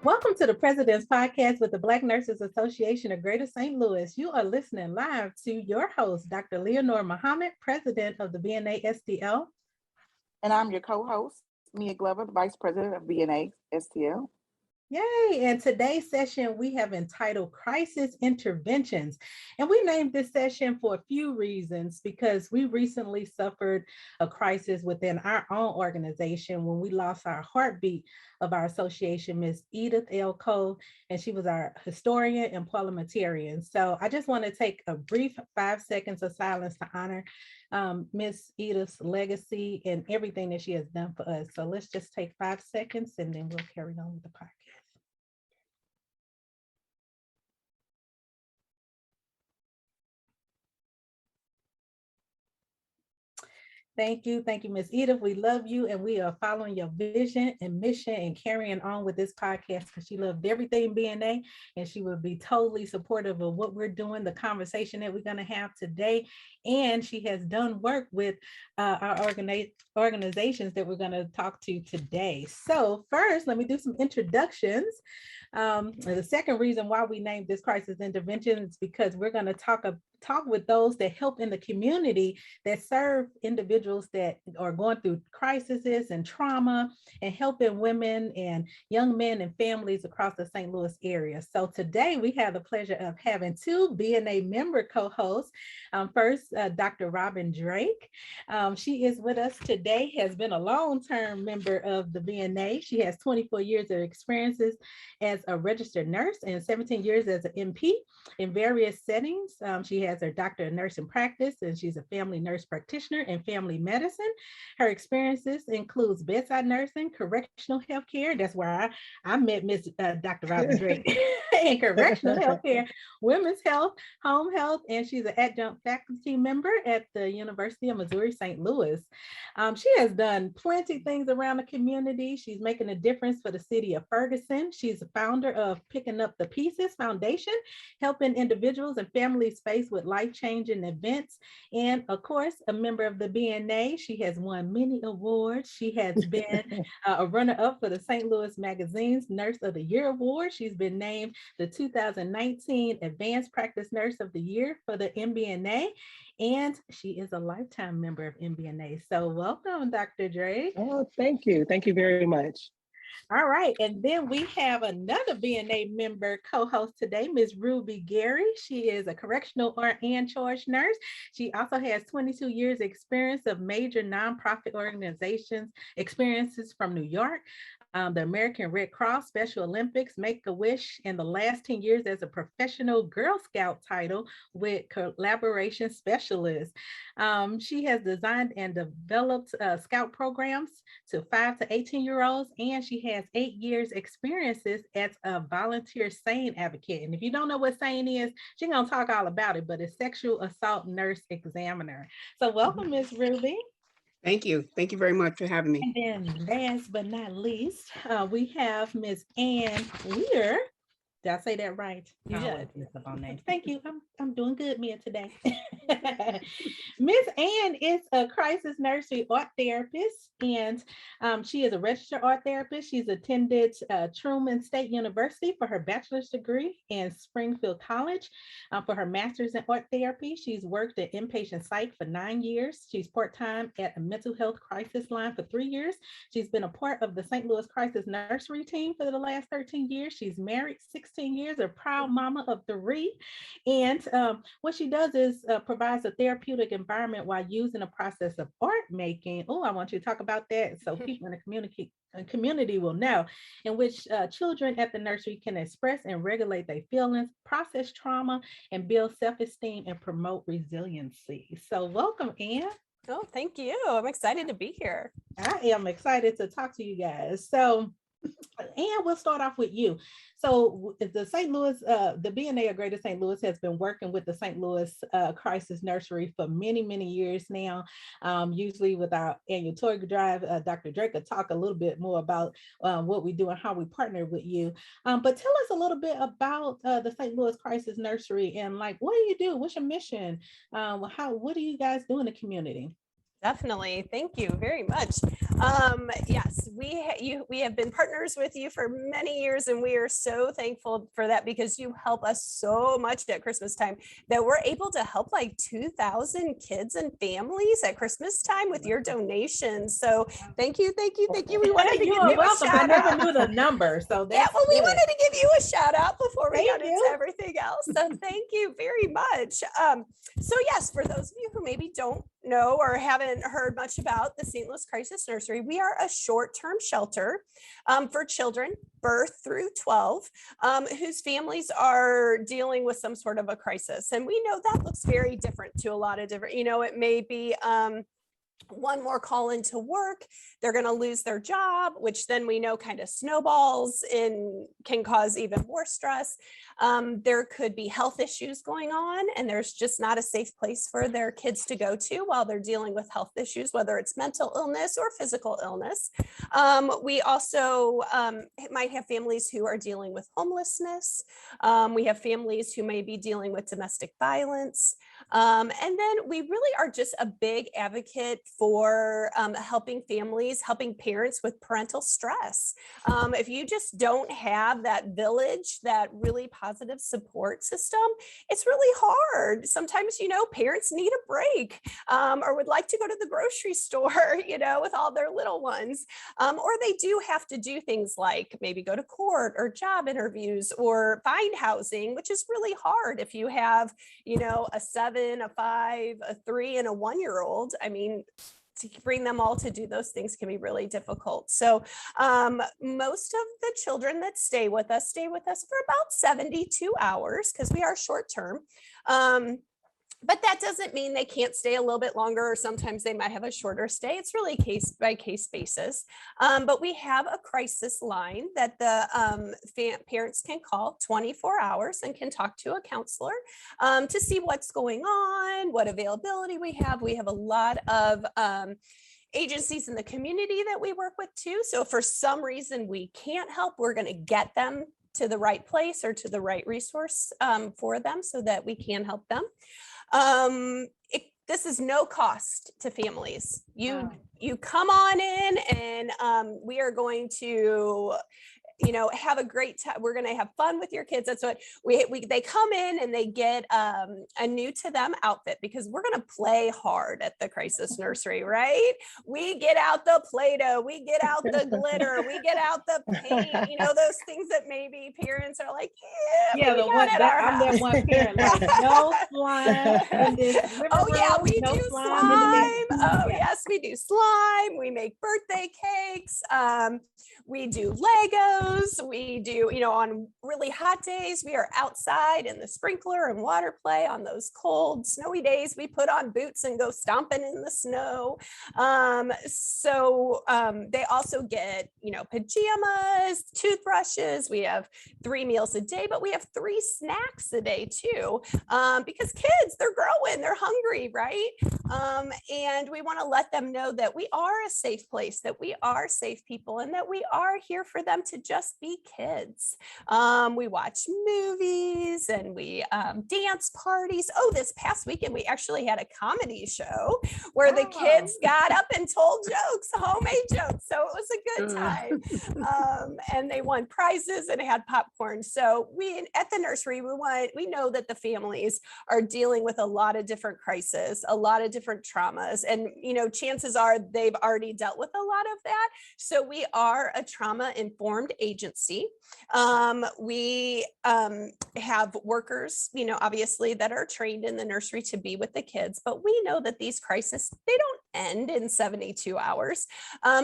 Welcome to the President's Podcast with the Black Nurses Association of Greater St. Louis. You are listening live to your host, Dr. Leonora Muhammad, President of the BNASTL. And I'm your co-host, Mia Glover, the Vice President of BNASTL. Yay! And today's session we have entitled Crisis Interventions. And we named this session for a few reasons because we recently suffered a crisis within our own organization when we lost our heartbeat of our association, Ms. Edith L. Cole, and she was our historian and parliamentarian. So I just want to take a brief 5 seconds of silence to honor Miss Edith's legacy and everything that she has done for us. So let's just take 5 seconds and then we'll carry on with the podcast. Thank you, Miss Edith. We love you and we are following your vision and mission and carrying on with this podcast because she loved everything BNA and she will be totally supportive of what we're doing, the conversation that we're going to have today. And she has done work with our organizations that we're going to talk to today. So first, let me do some introductions. The second reason why we named this crisis intervention is because we're going to talk with those that help in the community that serve individuals that are going through crises and trauma and helping women and young men and families across the St. Louis area. So today we have the pleasure of having two BNA member co-hosts. First, Dr. Robyn Drake. She is with us today, has been a long-term member of the BNA. She has 24 years of experiences as a registered nurse and 17 years as an MP in various settings. She has her doctorate of nursing practice and she's a family nurse practitioner in family medicine. Her experiences includes bedside nursing, correctional health care. That's where I met Miss Dr. Robyn Drake in correctional health care, women's health, home health, and she's an adjunct faculty member at the University of Missouri, St. Louis. She has done plenty of things around the community. She's making a difference for the city of Ferguson. She's a founder of Picking Up the Pieces Foundation, helping individuals and families faced with life-changing events. And of course, a member of the BNA. She has won many awards. She has been a runner-up for the St. Louis Magazine's Nurse of the Year Award. She's been named the 2019 Advanced Practice Nurse of the Year for the MBNA. And she is a lifetime member of MBNA. So welcome, Dr. Drake. Oh, thank you. Thank you very much. All right, and then we have another BNA member co-host today, Ms. Ruby Gary. She is a correctional and charge nurse. She also has 22 years experience of major nonprofit organizations, experiences from New York, the American Red Cross, Special Olympics, Make-A-Wish, and the last 10 years as a professional Girl Scout title with collaboration specialist. She has designed and developed Scout programs to 5 to 18-year-olds, and she has 8 years experiences as a volunteer SANE advocate. And if you don't know what SANE is, she's gonna talk all about it, but it's sexual assault nurse examiner. So welcome, Ms. Ruby. Thank you. Thank you very much for having me. And then last but not least, we have Ms. Ann Wier. Did I say that right? You did. Thank you. I'm doing good, Mia, today. Miss Ann is a crisis nursery art therapist, and she is a registered art therapist. She's attended Truman State University for her bachelor's degree and Springfield College for her master's in art therapy. She's worked at inpatient psych for 9 years. She's part-time at a mental health crisis line for 3 years. She's been a part of the St. Louis Crisis Nursery team for the last 13 years. She's married 16 years, a proud mama of 3. And what she does is provides a therapeutic environment while using a process of art making. Oh, I want you to talk about that so people in the community will know, in which children at the nursery can express and regulate their feelings, process trauma, and build self-esteem and promote resiliency. So welcome, Ann. Oh, thank you. I'm excited to be here. I am excited to talk to you guys. So, and we'll start off with you. So the St. Louis, the BNA of Greater St. Louis has been working with the St. Louis Crisis Nursery for many, many years now. Usually with our annual toy drive, Dr. Drake will talk a little bit more about what we do and how we partner with you. But tell us a little bit about the St. Louis Crisis Nursery and like, what do you do? What's your mission? What do you guys do in the community? Definitely. Thank you very much. Yes, we have been partners with you for many years, and we are so thankful for that because you help us so much at Christmas time that we're able to help like 2,000 kids and families at Christmas time with your donations. So thank you, thank you, thank you. We wanted to give You're you a welcome. I shout never out. knew the number, so Yeah, that's well, we good. wanted to give you a shout out before we Thank got into you. everything else. So thank you very much. So yes, for those of you who maybe don't know or haven't heard much about the St. Louis Crisis Nursery, we are a short-term shelter for children birth through 12 whose families are dealing with some sort of a crisis. And we know that looks very different to a lot of different, it may be one more call into work, they're going to lose their job, which then we know kind of snowballs and can cause even more stress. There could be health issues going on, and there's just not a safe place for their kids to go to while they're dealing with health issues, whether it's mental illness or physical illness. We also might have families who are dealing with homelessness. We have families who may be dealing with domestic violence. And then we really are just a big advocate for helping families, helping parents with parental stress. If you just don't have that village, that really positive support system, it's really hard. Sometimes, parents need a break or would like to go to the grocery store, with all their little ones. Or they do have to do things like maybe go to court or job interviews or find housing, which is really hard if you have, a 7, a 5, a 3, and a 1-year-old. I mean, to bring them all to do those things can be really difficult. So most of the children that stay with us for about 72 hours because we are short term. But that doesn't mean they can't stay a little bit longer, or sometimes they might have a shorter stay. It's really case by case basis. But we have a crisis line that the parents can call 24 hours and can talk to a counselor to see what's going on, what availability we have. We have a lot of agencies in the community that we work with too. So if for some reason we can't help, we're going to get them to the right place or to the right resource for them so that we can help them. This is no cost to families. You come on in and we are going to have a great time. We're going to have fun with your kids. That's what they come in and they get a new to them outfit because we're going to play hard at the Crisis Nursery, right? We get out the Play-Doh, we get out the glitter, we get out the paint, those things that maybe parents are like, I'm that one parent, like, no slime in this living oh yeah, room, we no do slime in the slime. bedroom. Oh yes, we do slime. We make birthday cakes. We do Legos. We do, on really hot days, we are outside in the sprinkler and water play. On those cold, snowy days, we put on boots and go stomping in the snow. So they also get, pajamas, toothbrushes. We have 3 meals a day, but we have 3 snacks a day too, because kids, they're growing, they're hungry, right? And we want to let them know that we are a safe place, that we are safe people, and that we are here for them to just be kids. We watch movies and we dance parties. Oh, this past weekend, we actually had a comedy show where the kids got up and told jokes, homemade jokes. So it was a good time. And they won prizes and had popcorn. So we, at the nursery, we know that the families are dealing with a lot of different crises, a lot of different traumas. And, chances are they've already dealt with a lot of that. So we are a trauma-informed agency. We have workers, obviously that are trained in the nursery to be with the kids, but we know that these crises, they don't end in 72 hours.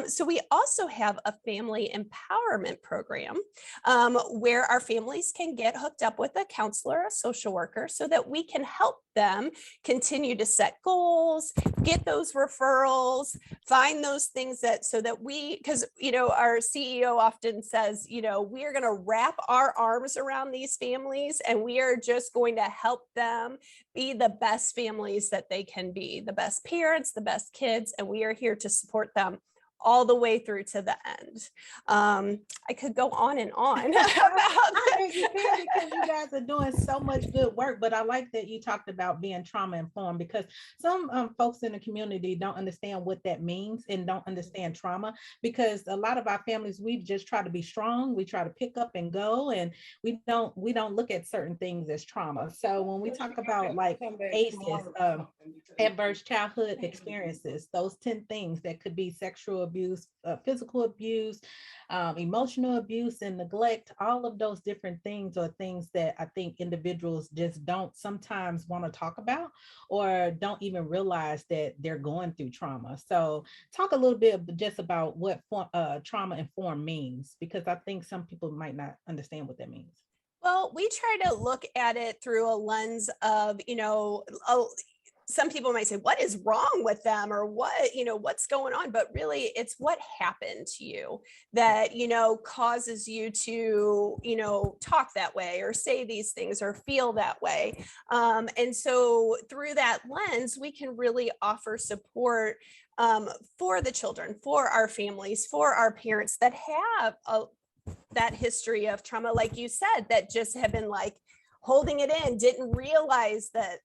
So we also have a family empowerment program where our families can get hooked up with a counselor, a social worker, so that we can help them continue to set goals, get those referrals, find those things so that because our CEO often says, we are going to wrap our arms around these families and we are just going to help them be the best families that they can be, the best parents, the best kids, and we are here to support them all the way through to the end. I could go on and on about I think you can, because you guys are doing so much good work, but I like that you talked about being trauma informed, because some folks in the community don't understand what that means and don't understand trauma, because a lot of our families, we just try to be strong, we try to pick up and go, and we don't look at certain things as trauma. So when we talk about like ACEs, adverse childhood experiences, those 10 things that could be sexual abuse, physical abuse, emotional abuse and neglect, all of those different things are things that I think individuals just don't sometimes want to talk about, or don't even realize that they're going through trauma. So talk a little bit just about what trauma informed means, because I think some people might not understand what that means. Well, we try to look at it through a lens of, some people might say, what is wrong with them, or what's going on? But really, it's what happened to you that, causes you to, talk that way or say these things or feel that way. And so through that lens, we can really offer support for the children, for our families, for our parents that have that history of trauma, like you said, that just have been like holding it in, didn't realize that,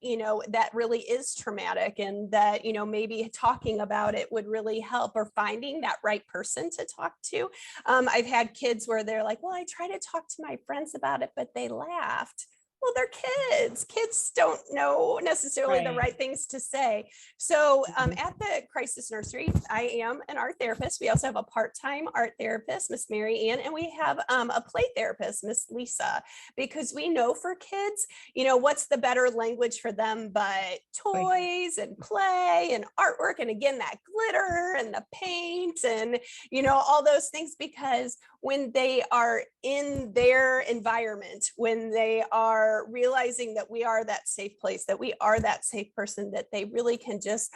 that really is traumatic, and that, maybe talking about it would really help, or finding that right person to talk to. I've had kids where they're like, well, I try to talk to my friends about it, but they laughed. Well, they're kids. Kids don't know necessarily the right things to say. So at the Crisis Nursery, I am an art therapist. We also have a part-time art therapist, Miss Mary Ann, and we have a play therapist, Miss Lisa, because we know for kids, what's the better language for them but toys and play and artwork, and again, that glitter and the paint and, all those things, because when they are in their environment, when they are realizing that we are that safe place, that we are that safe person, that they really can just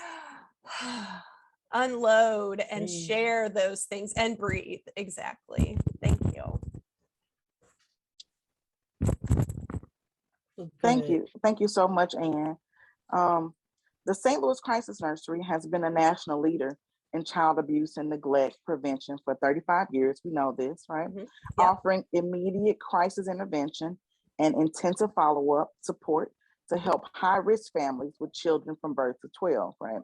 unload and share those things and breathe. Exactly. Thank you. Thank you. Thank you so much, Anne. The St. Louis Crisis Nursery has been a national leader in child abuse and neglect prevention for 35 years. We know this, right? Mm-hmm. Yep. Offering immediate crisis intervention and intensive follow-up support to help high-risk families with children from birth to 12, right?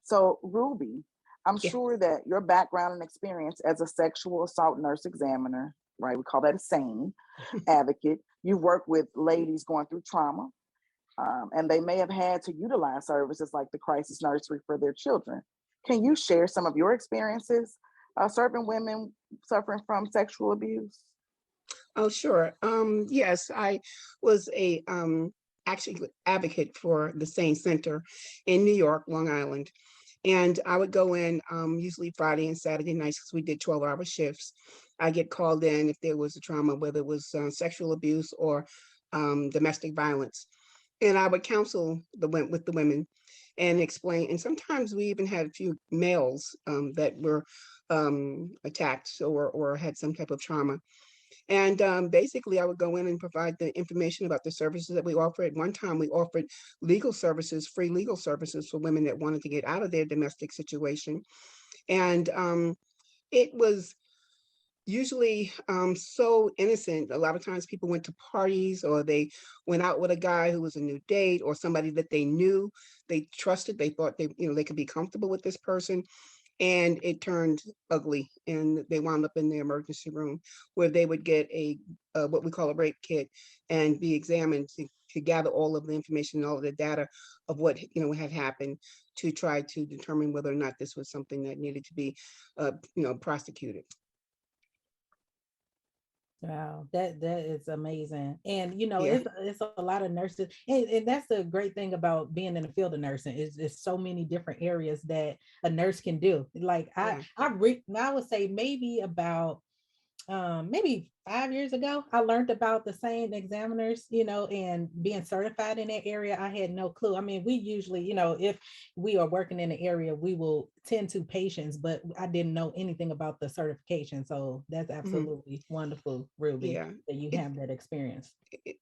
So Ruby, I'm sure that your background and experience as a sexual assault nurse examiner, right? We call that a SANE advocate. You've worked with ladies going through trauma, and they may have had to utilize services like the Crisis Nursery for their children. Can you share some of your experiences serving women suffering from sexual abuse? Oh, sure. Yes, I was a actually advocate for the same center in New York, Long Island. And I would go in usually Friday and Saturday nights, because we did 12-hour shifts. I get called in if there was a trauma, whether it was sexual abuse or domestic violence. And I would counsel with the women and explain. And sometimes we even had a few males that were attacked or had some type of trauma. And basically, I would go in and provide the information about the services that we offered. At one time, we offered legal services, free legal services for women that wanted to get out of their domestic situation. And it was usually so innocent. A lot of times people went to parties, or they went out with a guy who was a new date, or somebody that they knew, they trusted, they thought they could be comfortable with this person. And it turned ugly, and they wound up in the emergency room, where they would get a what we call a rape kit and be examined to gather all of the information and all of the data of what had happened, to try to determine whether or not this was something that needed to be prosecuted. Wow, that is amazing. And Yeah. it's a lot of nurses, and that's the great thing about being in the field of nursing, is there's so many different areas that a nurse can do. Like I would say maybe about maybe 5 years ago, I learned about the same examiners, and being certified in that area. I had no clue. I mean, we usually, if we are working in the area, we will tend to patients, but I didn't know anything about the certification. So that's absolutely wonderful, Ruby, that you have that experience.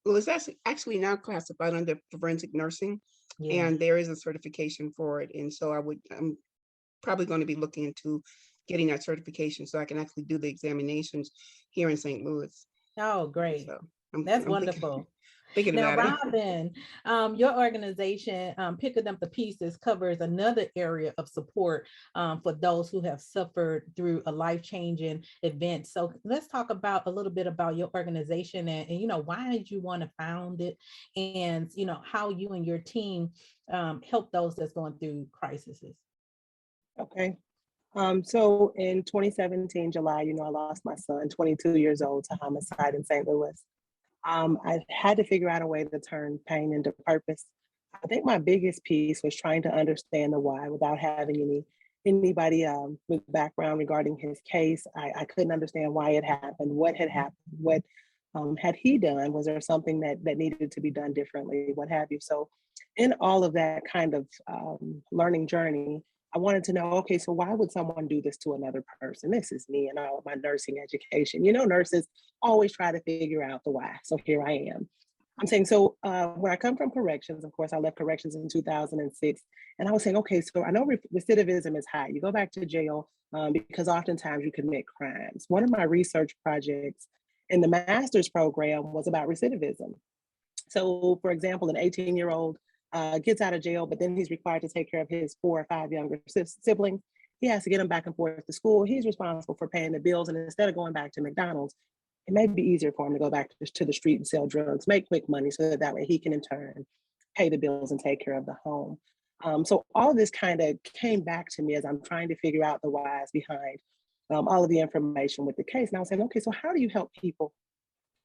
Well, it's actually now classified under forensic nursing, and there is a certification for it. And so I'm probably going to be looking into getting that certification so I can actually do the examinations here in St. Louis. Oh, great. So That's I'm wonderful. thinking Now, about it. Robyn, your organization, Picking Up the Pieces, covers another area of support for those who have suffered through a life-changing event. So let's talk about a little bit about your organization and you know, why did you want to found it, and you know, how you and your team help those that's going through crises. Okay. So in 2017, July, I lost my son, 22 years old, to homicide in St. Louis. I had to figure out a way to turn pain into purpose. I think my biggest piece was trying to understand the why without having anybody with background regarding his case. I couldn't understand why it happened, what had happened, what had he done? Was there something that needed to be done differently, what have you? So in all of that kind of learning journey, I wanted to know, okay, so why would someone do this to another person? This is me and all of my nursing education. Nurses always try to figure out the why. So here I am. I'm saying, so when I come from corrections, of course, I left corrections in 2006. And I was saying, okay, so I know recidivism is high. You go back to jail because oftentimes you commit crimes. One of my research projects in the master's program was about recidivism. So for example, an 18-year-old gets out of jail, but then he's required to take care of his 4 or 5 younger siblings. He has to get them back and forth to school. He's responsible for paying the bills. And instead of going back to McDonald's, it may be easier for him to go back to the street and sell drugs, make quick money so that way he can in turn pay the bills and take care of the home. So all of this kind of came back to me as I'm trying to figure out the whys behind all of the information with the case. And I was saying, okay, so how do you help people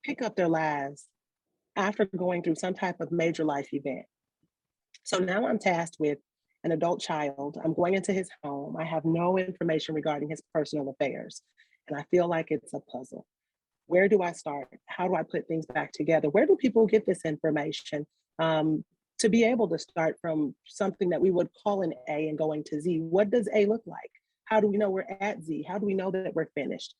pick up their lives after going through some type of major life event? So now I'm tasked with an adult child. I'm going into his home. I have no information regarding his personal affairs. And I feel like it's a puzzle. Where do I start? How do I put things back together? Where do people get this information to be able to start from something that we would call an A and going to Z? What does A look like? How do we know we're at Z? How do we know that we're finished?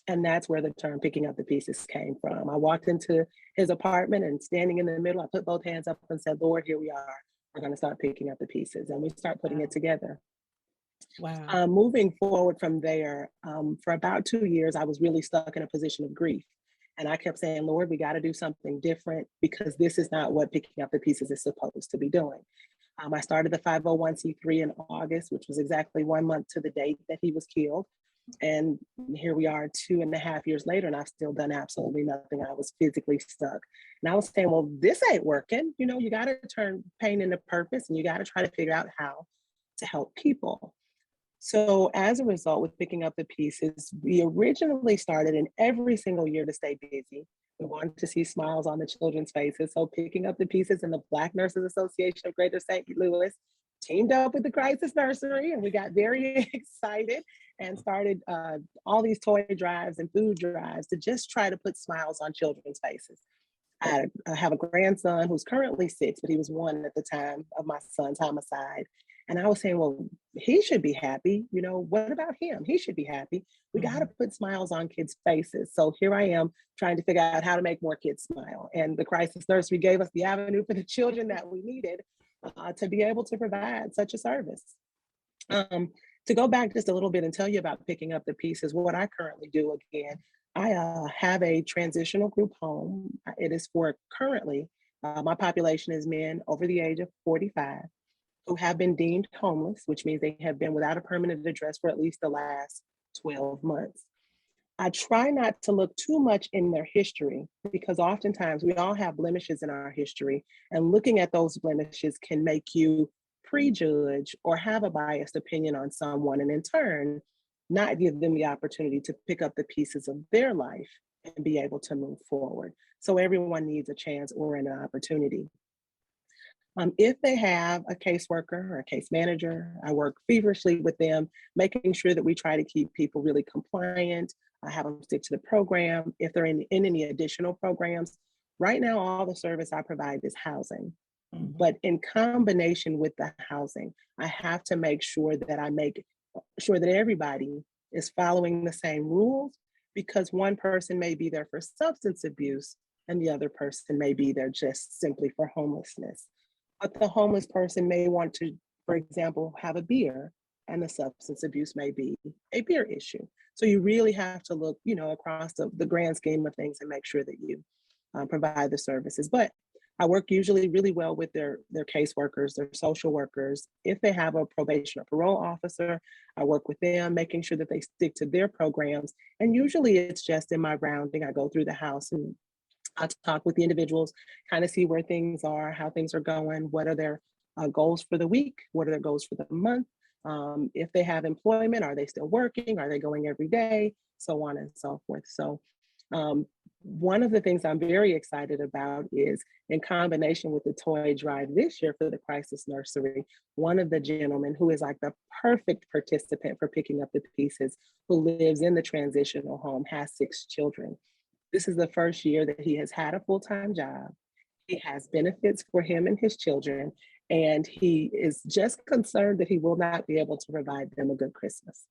And that's where the term picking up the pieces came from. I walked into his apartment and standing in the middle, I put both hands up and said, Lord, here we are. We're going to start picking up the pieces, and we start putting it together. Wow. Moving forward from there, for about 2 years, I was really stuck in a position of grief. And I kept saying, Lord, we got to do something different because this is not what picking up the pieces is supposed to be doing. I started the 501c3 in August, which was exactly 1 month to the date that he was killed. And here we are 2.5 years later, and I've still done absolutely nothing. I was physically stuck. And I was saying, well, this ain't working. You got to turn pain into purpose, and you got to try to figure out how to help people. So as a result, with picking up the pieces, we originally started in every single year to stay busy. We wanted to see smiles on the children's faces. So picking up the pieces and the Black Nurses Association of Greater St. Louis teamed up with the Crisis Nursery, and we got very excited and started all these toy drives and food drives to just try to put smiles on children's faces. I have a grandson who's currently 6, but he was 1 at the time of my son's homicide. And I was saying, well, he should be happy. What about him? He should be happy. We got to put smiles on kids' faces. So here I am trying to figure out how to make more kids smile. And the Crisis Nursery gave us the avenue for the children that we needed to be able to provide such a service. To go back just a little bit and tell you about picking up the pieces, what I currently do again, I have a transitional group home. It is for currently, my population is men over the age of 45 who have been deemed homeless, which means they have been without a permanent address for at least the last 12 months. I try not to look too much in their history because oftentimes we all have blemishes in our history, and looking at those blemishes can make you prejudge or have a biased opinion on someone, and in turn, not give them the opportunity to pick up the pieces of their life and be able to move forward. So everyone needs a chance or an opportunity. If they have a caseworker or a case manager, I work feverishly with them, making sure that we try to keep people really compliant. I have them stick to the program. If they're in any additional programs, right now, all the service I provide is housing. But in combination with the housing, I have to make sure that everybody is following the same rules, because one person may be there for substance abuse and the other person may be there just simply for homelessness. But the homeless person may want to, for example, have a beer and the substance abuse may be a peer issue. So you really have to look, across the grand scheme of things and make sure that you provide the services. But I work usually really well with their caseworkers, their social workers. If they have a probation or parole officer, I work with them, making sure that they stick to their programs. And usually it's just in my rounding, I go through the house and I talk with the individuals, kind of see where things are, how things are going, what are their goals for the week, what are their goals for the month. If they have employment, are they still working? Are they going every day? So on and so forth. So one of the things I'm very excited about is, in combination with the toy drive this year for the Crisis Nursery, one of the gentlemen who is like the perfect participant for picking up the pieces, who lives in the transitional home, has 6 children. This is the first year that he has had a full-time job. He has benefits for him and his children, and he is just concerned that he will not be able to provide them a good Christmas.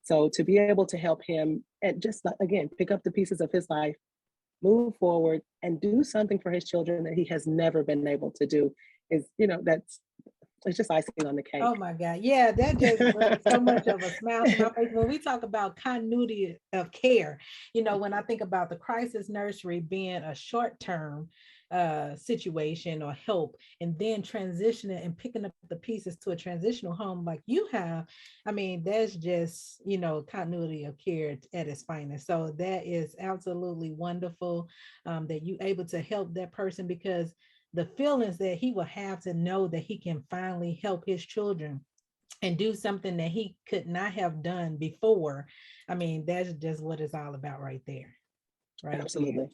So to be able to help him and just, again, pick up the pieces of his life, move forward, and do something for his children that he has never been able to do is, it's just icing on the cake. Oh my God. Yeah, that just brings so much of a smile to my face. When we talk about continuity of care, when I think about the Crisis Nursery being a short-term situation or help, and then transitioning and picking up the pieces to a transitional home like you have, I mean, that's just, continuity of care at its finest. So that is absolutely wonderful that you able to help that person, because the feelings that he will have to know that he can finally help his children and do something that he could not have done before. I mean, that's just what it's all about right there. Right. Absolutely. There.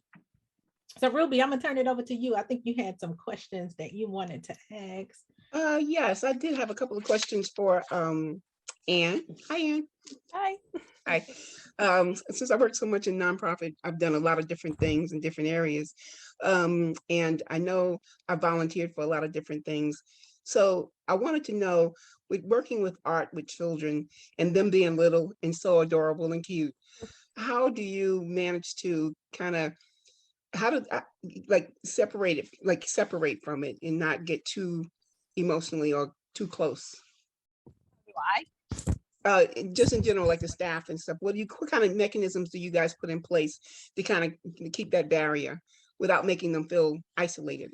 So Ruby, I'm gonna turn it over to you. I think you had some questions that you wanted to ask. Yes, I did have a couple of questions for Ann. Hi, Ann. Hi. Hi. Since I work so much in nonprofit, I've done a lot of different things in different areas. And I know I volunteered for a lot of different things. So I wanted to know, with working with art with children and them being little and so adorable and cute, how do you manage to separate from it and not get too emotionally or too close? Why? Just in general, like the staff and stuff, what kind of mechanisms do you guys put in place to kind of keep that barrier without making them feel isolated?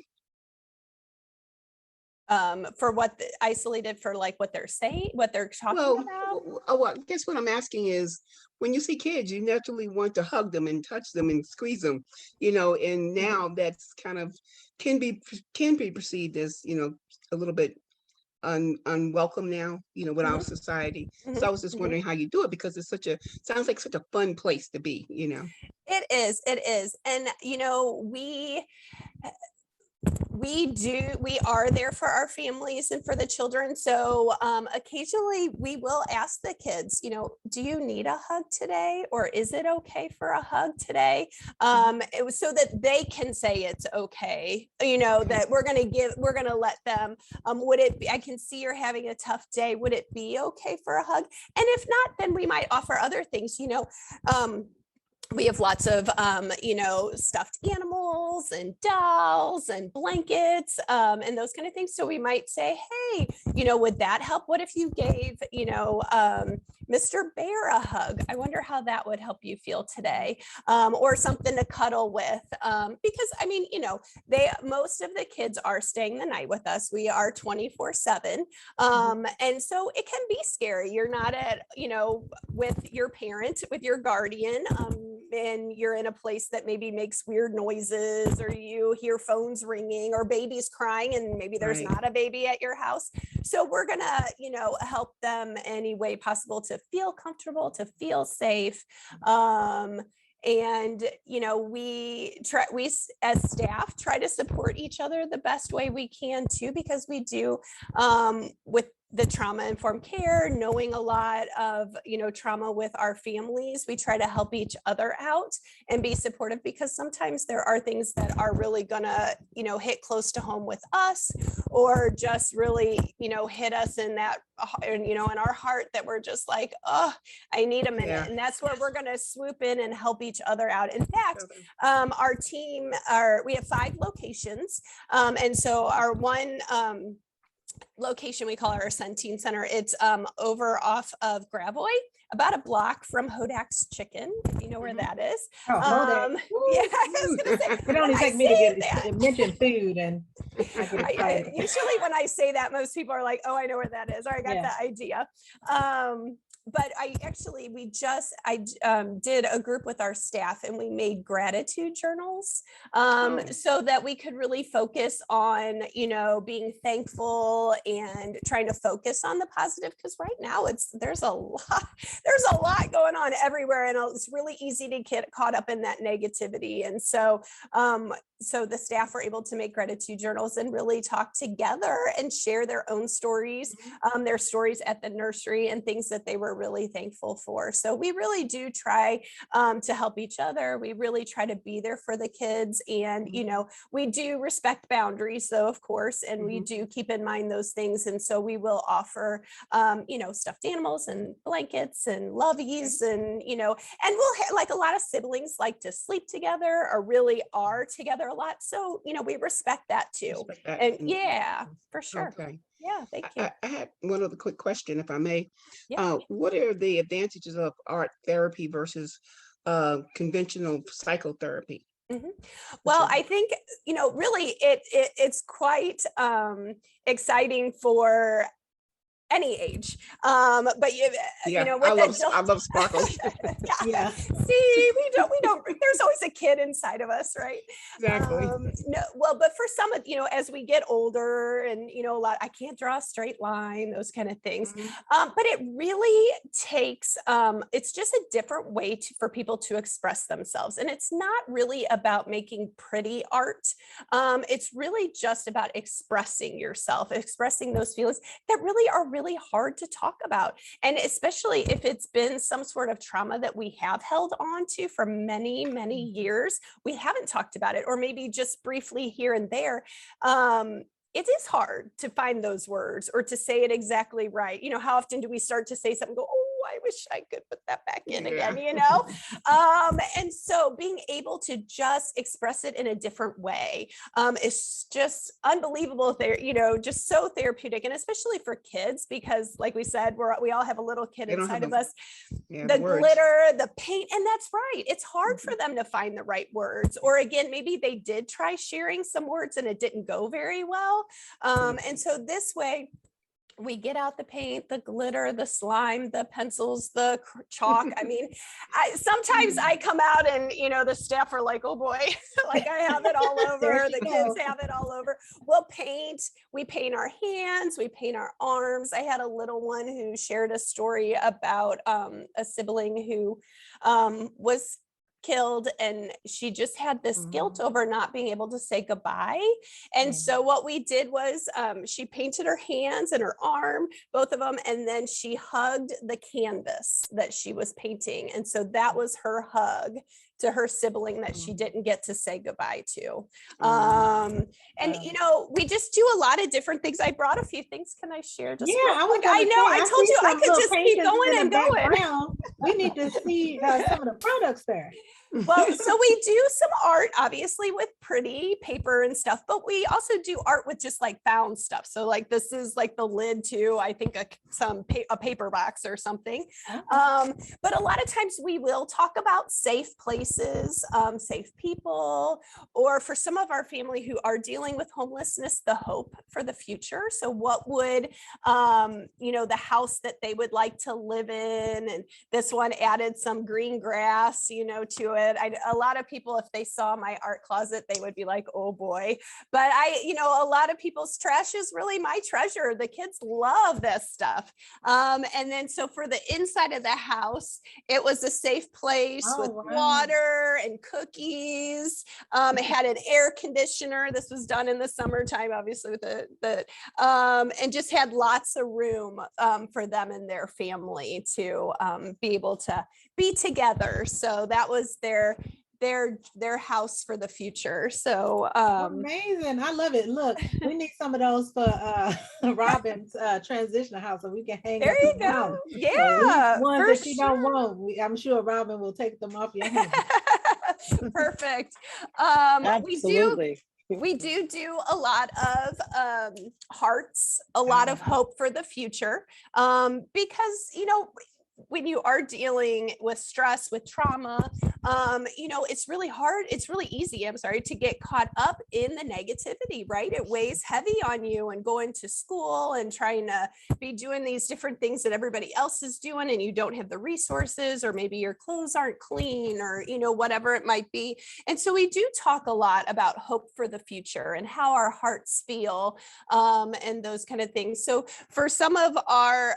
For what isolated for, like what they're saying, what they're talking about? Well, I guess what I'm asking is, when you see kids, you naturally want to hug them and touch them and squeeze them, and now that's kind of can be perceived as, a little bit unwelcome now, with our society. So I was just wondering how you do it, because it's sounds like such a fun place to be, It is. And, we are there for our families and for the children. So occasionally we will ask the kids, do you need a hug today? Or is it okay for a hug today? So that they can say it's okay, that we're going to let them, would it be, I can see you're having a tough day. Would it be okay for a hug? And if not, then we might offer other things, we have lots of, stuffed animals and dolls and blankets and those kind of things. So we might say, hey, would that help? What if you gave, Mr. Bear a hug? I wonder how that would help you feel today, or something to cuddle with. Because I mean, most of the kids are staying the night with us. We are 24/7. And so it can be scary. You're not at, with your parent, with your guardian, and you're in a place that maybe makes weird noises, or you hear phones ringing or babies crying, and maybe there's not a baby at your house. So we're gonna, help them any way possible to feel comfortable, to feel safe. And we as staff try to support each other the best way we can too, because we do with the trauma-informed care, knowing a lot of trauma with our families, we try to help each other out and be supportive, because sometimes there are things that are really gonna hit close to home with us, or just really hit us in that in our heart, that we're just like, oh, I need a minute. And that's where we're gonna swoop in and help each other out. In fact, our team we have 5 locations, and so our one location we call our Centene Center. It's over off of Gravois, about a block from Hodak's Chicken, if you know where that is. Oh, Hodak. Yeah, I was gonna say, It only when I takes me to say get that- mention food and I get excited. usually when I say that, most people are like, oh, I know where that is, or I got Yeah. the idea. But I did a group with our staff and we made gratitude journals so that we could really focus on, being thankful and trying to focus on the positive. Because right now there's a lot going on everywhere, and it's really easy to get caught up in that negativity. And so the staff were able to make gratitude journals and really talk together and share their own stories, their stories at the nursery and things that they were really thankful for. So we really do try to help each other. We really try to be there for the kids. And, we do respect boundaries, though, of course, and we do keep in mind those things. And so we will offer, stuffed animals and blankets and loveys and, and we'll like a lot of siblings like to sleep together or really are together a lot. So, we respect that too. And yeah, for sure. Okay. Yeah, thank you. I had one other quick question, if I may. Yeah. What are the advantages of art therapy versus conventional psychotherapy? Well, I think, really it's quite exciting for any age. But I love sparkles. Yeah. See, we don't, there's always a kid inside of us, right? Exactly. No, well, but for some of, as we get older and, I can't draw a straight line, those kind of things. But it really takes, it's just a different way for people to express themselves. And it's not really about making pretty art. It's really just about expressing yourself, expressing those feelings that really are really hard to talk about. And especially if it's been some sort of trauma that we have held on to for many, many years, we haven't talked about it, or maybe just briefly here and there. It is hard to find those words or to say it exactly right. How often do we start to say something, go, oh, I wish I could put that back in again, and so being able to just express it in a different way is just unbelievable there, just so therapeutic, and especially for kids, because like we said, we all have a little kid inside of us, the glitter, the paint, and that's right. It's hard for them to find the right words, or again, maybe they did try sharing some words and it didn't go very well. And so this way, we get out the paint, the glitter, the slime, the pencils, the chalk. I mean, sometimes I come out and, the staff are like, oh boy, like I have it all over. The kids have it all over. We paint our hands, we paint our arms. I had a little one who shared a story about a sibling who was killed, and she just had this guilt over not being able to say goodbye. And so what we did was she painted her hands and her arm, both of them, and then she hugged the canvas that she was painting. And so that was her hug to her sibling that she didn't get to say goodbye to. We just do a lot of different things. I brought a few things. Can I share? Just I told you I could just keep going and going. We need to see some of the products there. Well, so we do some art, obviously, with pretty paper and stuff, but we also do art with just like found stuff. So like this is like the lid to, I think, a paper box or something. But a lot of times we will talk about safe places, safe people, or for some of our family who are dealing with homelessness, the hope for the future. So what would, the house that they would like to live in, and this one added some green grass, to it. A lot of people, if they saw my art closet, they would be like, oh boy. But a lot of people's trash is really my treasure. The kids love this stuff. And then so for the inside of the house, it was a safe place with water and cookies. It had an air conditioner. This was done in the summertime, obviously, with and just had lots of room for them and their family to be able to be together. So that was their house for the future. So amazing. I love it. Look, we need some of those for Robyn's transitional house, so we can hang there up you the go house. yeah So ones that you don't want, I'm sure Robyn will take them off your hands. Perfect. Absolutely. We do a lot of hearts, a lot of hope for the future, because, you know, when you are dealing with stress, with trauma, you know, it's really hard. It's really easy, I'm sorry, to get caught up in the negativity, right? It weighs heavy on you, and going to school and trying to be doing these different things that everybody else is doing, and you don't have the resources, or maybe your clothes aren't clean, or, you know, whatever it might be. And so we do talk a lot about hope for the future and how our hearts feel, and those kind of things. So for some of our,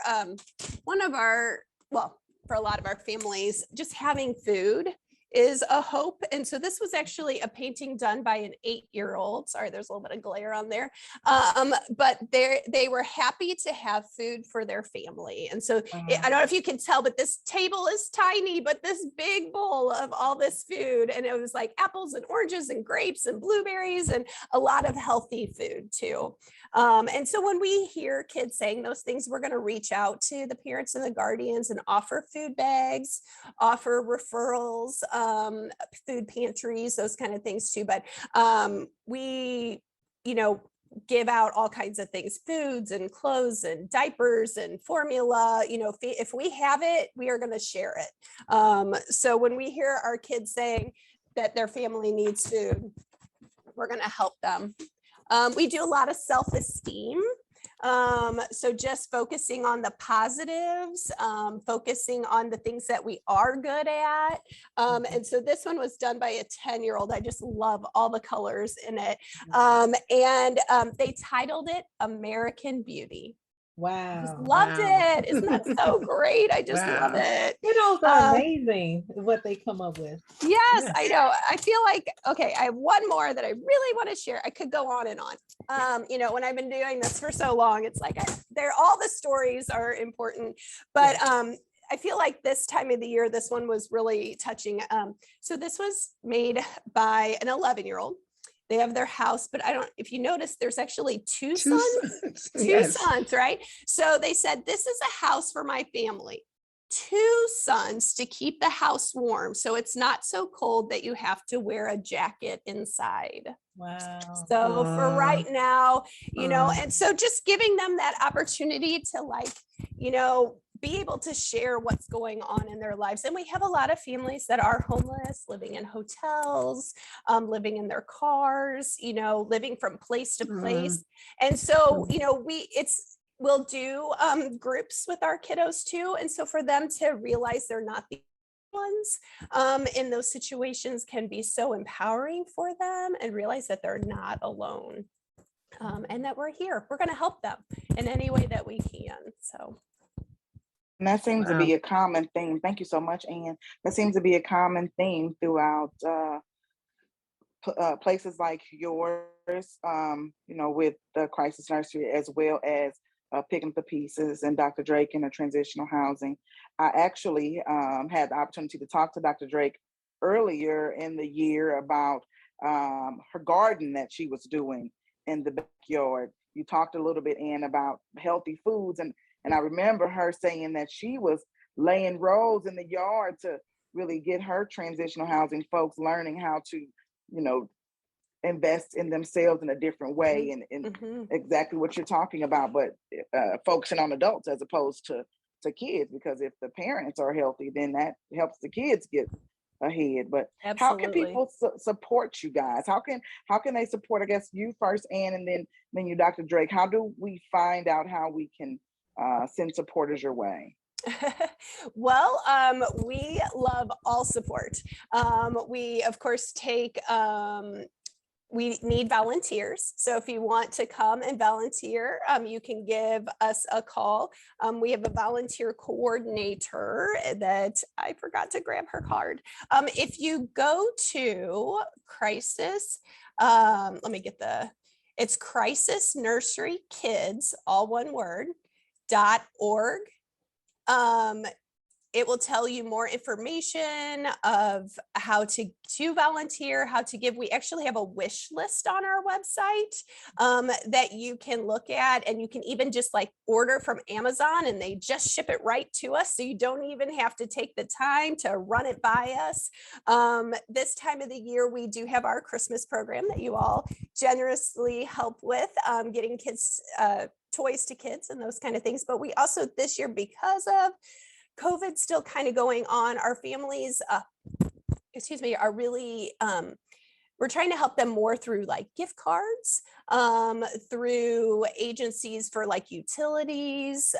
well, for a lot of our families, just having food is a hope. And so this was actually a painting done by an 8-year-old. Sorry, there's a little bit of glare on there. But they were happy to have food for their family. And so I don't know if you can tell, but this table is tiny, but this big bowl of all this food. And it was like apples and oranges and grapes and blueberries and a lot of healthy food too. And so when we hear kids saying those things, we're going to reach out to the parents and the guardians and offer food bags, offer referrals, food pantries, those kind of things too. But we, you know, give out all kinds of things, foods and clothes and diapers and formula. You know, if we have it, we are going to share it. So when we hear our kids saying that their family needs food, we're going to help them. We do a lot of self-esteem. So just focusing on the positives, focusing on the things that we are good at. And so this one was done by a 10-year-old. I just love all the colors in it. And they titled it American Beauty. Just Wow. loved it. Isn't that so great? I just love it. Kiddos are amazing what they come up with. Yes, I know. I feel like, okay, I have one more that I really want to share. I could go on and on. You know, when I've been doing this for so long, it's like all the stories are important, but I feel like this time of the year, this one was really touching. So this was made by an 11-year-old. They have their house, but if you notice, there's actually two sons, sons, right? So they said, this is a house for my family, 2 sons to keep the house warm. So it's not so cold that you have to wear a jacket inside. Wow. So for right now, you know, and so just giving them that opportunity to, like, you know, be able to share what's going on in their lives. And we have a lot of families that are homeless, living in hotels, living in their cars, you know, living from place to place. And so, you know, we'll do groups with our kiddos too. And so for them to realize they're not the ones in those situations can be so empowering for them, and realize that they're not alone, and that we're here. We're going to help them in any way that we can. So. And that seems to be a common theme. Thank you so much, Ann. That seems to be a common theme throughout places like yours, you know, with the Crisis Nursery, as well as Picking Up the Pieces and Dr. Drake in the transitional housing. I actually had the opportunity to talk to Dr. Drake earlier in the year about her garden that she was doing in the backyard. You talked a little bit, Ann, about healthy foods, and I remember her saying that she was laying rows in the yard to really get her transitional housing folks learning how to, you know, invest in themselves in a different way, and exactly what you're talking about, but focusing on adults as opposed to kids, because if the parents are healthy, then that helps the kids get ahead. But how can people support you guys? How can they support, I guess, you first, Ann, and then you, Dr. Drake? How do we find out how we can send supporters your way? Well, we love all support. We, of course, we need volunteers. So if you want to come and volunteer, you can give us a call. We have a volunteer coordinator that I forgot to grab her card. If you go to Crisis, let me get it's Crisis Nursery Kids, all one word, .org. it will tell you more information of how to volunteer, how to give. We actually have a wish list on our website that you can look at, and you can even just like order from Amazon and they just ship it right to us. So you don't even have to take the time to run it by us. This time of the year, we do have our Christmas program that you all generously help with, getting kids toys to kids and those kind of things. But we also this year, because of COVID still kind of going on, our families, are really, we're trying to help them more through like gift cards, through agencies for like utilities,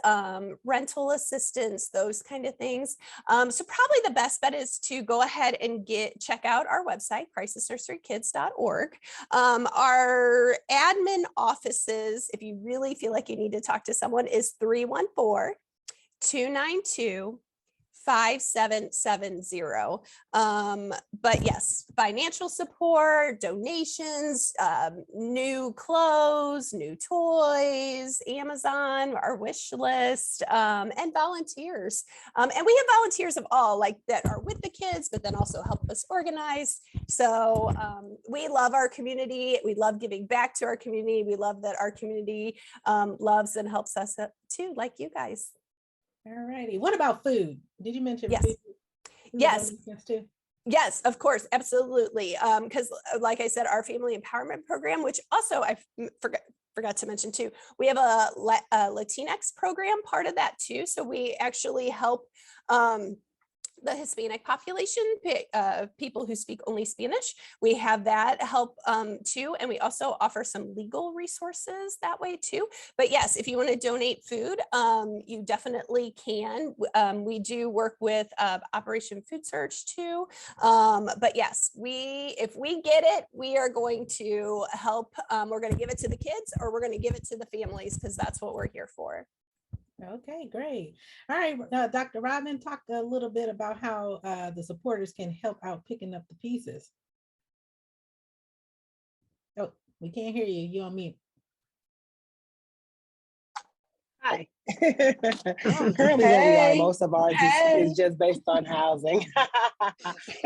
rental assistance, those kind of things. So probably the best bet is to go ahead and check out our website, crisisnurserykids.org. Our admin offices, if you really feel like you need to talk to someone, is 314-292-5770. But yes, financial support, donations, new clothes, new toys, Amazon, our wish list, and volunteers. And we have volunteers of all, like that are with the kids, but then also help us organize. So we love our community. We love giving back to our community. We love that our community loves and helps us too, like you guys. All righty. What about food? Did you mention Yes. food? Yes. Too? Yes, of course, absolutely. Because like I said, our family empowerment program, which also I forgot to mention too, we have a Latinx program, part of that too. So we actually help the Hispanic population, people who speak only Spanish. We have that help too. And we also offer some legal resources that way too. But yes, if you want to donate food, you definitely can. We do work with Operation Food Search too. But yes, if we get it, we are going to help. We're going to give it to the kids, or we're going to give it to the families, because that's what we're here for. Okay, great. All right, Dr. Robyn, talk a little bit about how the supporters can help out picking up the pieces. Oh, we can't hear you. You're on mute. Hi. Currently where we are, most of ours is just based on housing.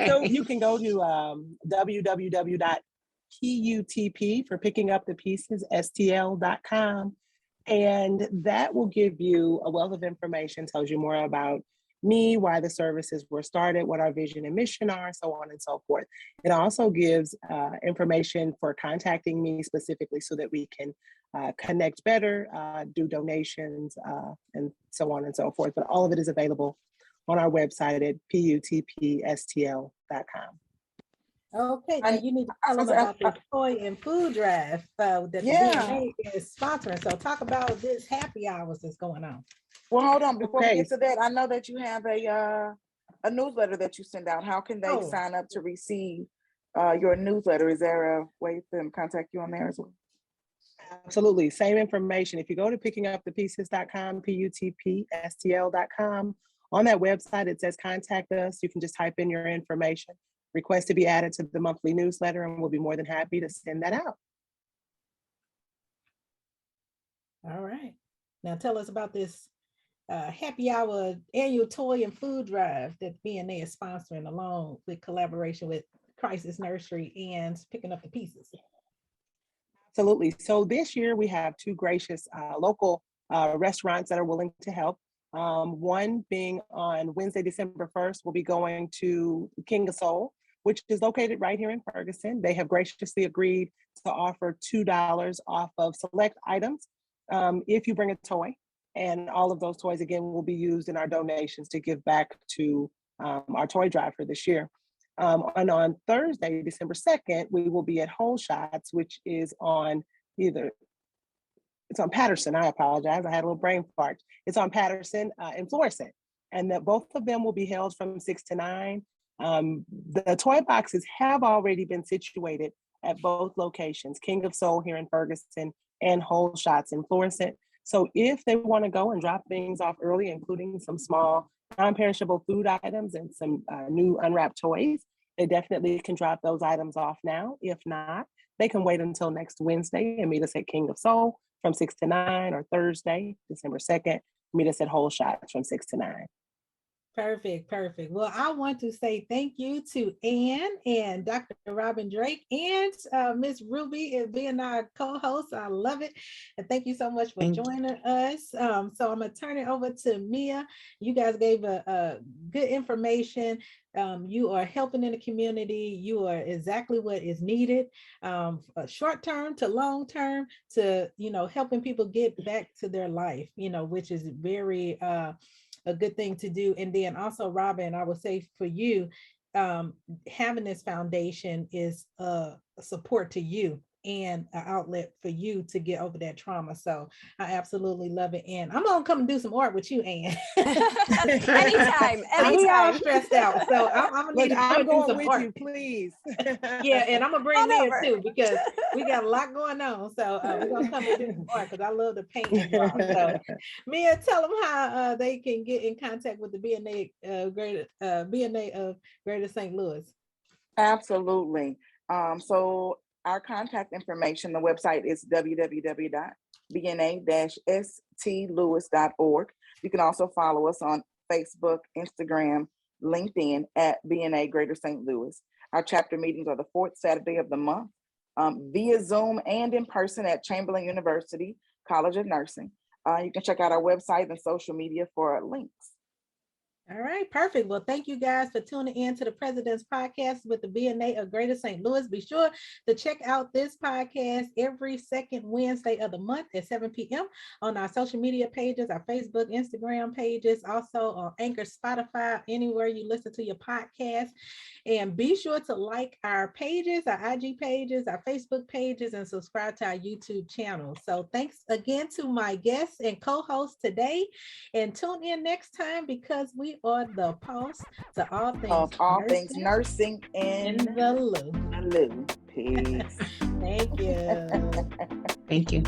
So you can go to www.putp for picking up the pieces, stl.com. And that will give you a wealth of information, tells you more about me, why the services were started, what our vision and mission are, so on and so forth. It also gives information for contacting me specifically so that we can connect better, do donations, and so on and so forth. But all of it is available on our website at putpstl.com. Okay, now you need to tell them about the toy and food drive that the BNA is sponsoring. So talk about this happy hours that's going on. Well, hold on, before we get to that, I know that you have a newsletter that you send out. How can they sign up to receive your newsletter? Is there a way for them to contact you on there as well? Absolutely, same information. If you go to pickingupthepieces.com, putpstl.com, on that website, it says contact us. You can just type in your information, request to be added to the monthly newsletter, and we'll be more than happy to send that out. All right. Now tell us about this happy hour annual toy and food drive that BNA is sponsoring, along with collaboration with Crisis Nursery and Picking Up the Pieces. Absolutely. So this year we have two gracious local restaurants that are willing to help. One being on Wednesday, December 1st, we'll be going to King of Soul, which is located right here in Ferguson. They have graciously agreed to offer $2 off of select items if you bring a toy. And all of those toys, again, will be used in our donations to give back to our toy drive for this year. And on Thursday, December 2nd, we will be at Whole Shots, which is on it's on Patterson. I apologize. I had a little brain fart. It's on Patterson and Florissant. And that both of them will be held from 6 to 9. The toy boxes have already been situated at both locations, King of Soul here in Ferguson and Whole Shots in Florissant. So if they want to go and drop things off early, including some small non-perishable food items and some new unwrapped toys, they definitely can drop those items off now. If not, they can wait until next Wednesday and meet us at King of Soul from 6 to 9, or Thursday, December 2nd, meet us at Whole Shots from 6 to 9. Perfect, perfect. Well, I want to say thank you to Ann and Dr. Robyn Drake and Miss Ruby and being our co-host. I love it. And thank you so much for Thank you. joining us. So I'm gonna turn it over to Mia. You guys gave a good information. You are helping in the community. You are exactly what is needed, short term to long term, to, you know, helping people get back to their life, you know, which is very a good thing to do. And then also, Robyn, I would say for you, having this foundation is a support to you and an outlet for you to get over that trauma. So I absolutely love it. And I'm gonna come and do some art with you, Ann. Anytime, We all anytime. stressed out. So I'm gonna need Look, to come I'm and do going some with art. you, please. Yeah, and I'm gonna bring On Mia over. too, because we got a lot going on. So we're gonna come and do some art because I love the paint and draw. So Mia, tell them how they can get in contact with the BNA BNA of Greater St. Louis. Absolutely. So our contact information, the website is www.bna-stlewis.org. You can also follow us on Facebook, Instagram, LinkedIn at BNA Greater St. Louis. Our chapter meetings are the fourth Saturday of the month, via Zoom and in person at Chamberlain University College of Nursing. You can check out our website and social media for links. All right, perfect. Well, thank you guys for tuning in to the President's Podcast with the BNA of Greater St. Louis. Be sure to check out this podcast every second Wednesday of the month at 7 p.m. on our social media pages, our Facebook, Instagram pages, also on Anchor, Spotify, anywhere you listen to your podcast. And be sure to like our pages, our IG pages, our Facebook pages, and subscribe to our YouTube channel. So thanks again to my guests and co-hosts today. And tune in next time because we are the pulse to all things Of all nursing things nursing in in the loop. the loop. Peace. Thank you. Thank you.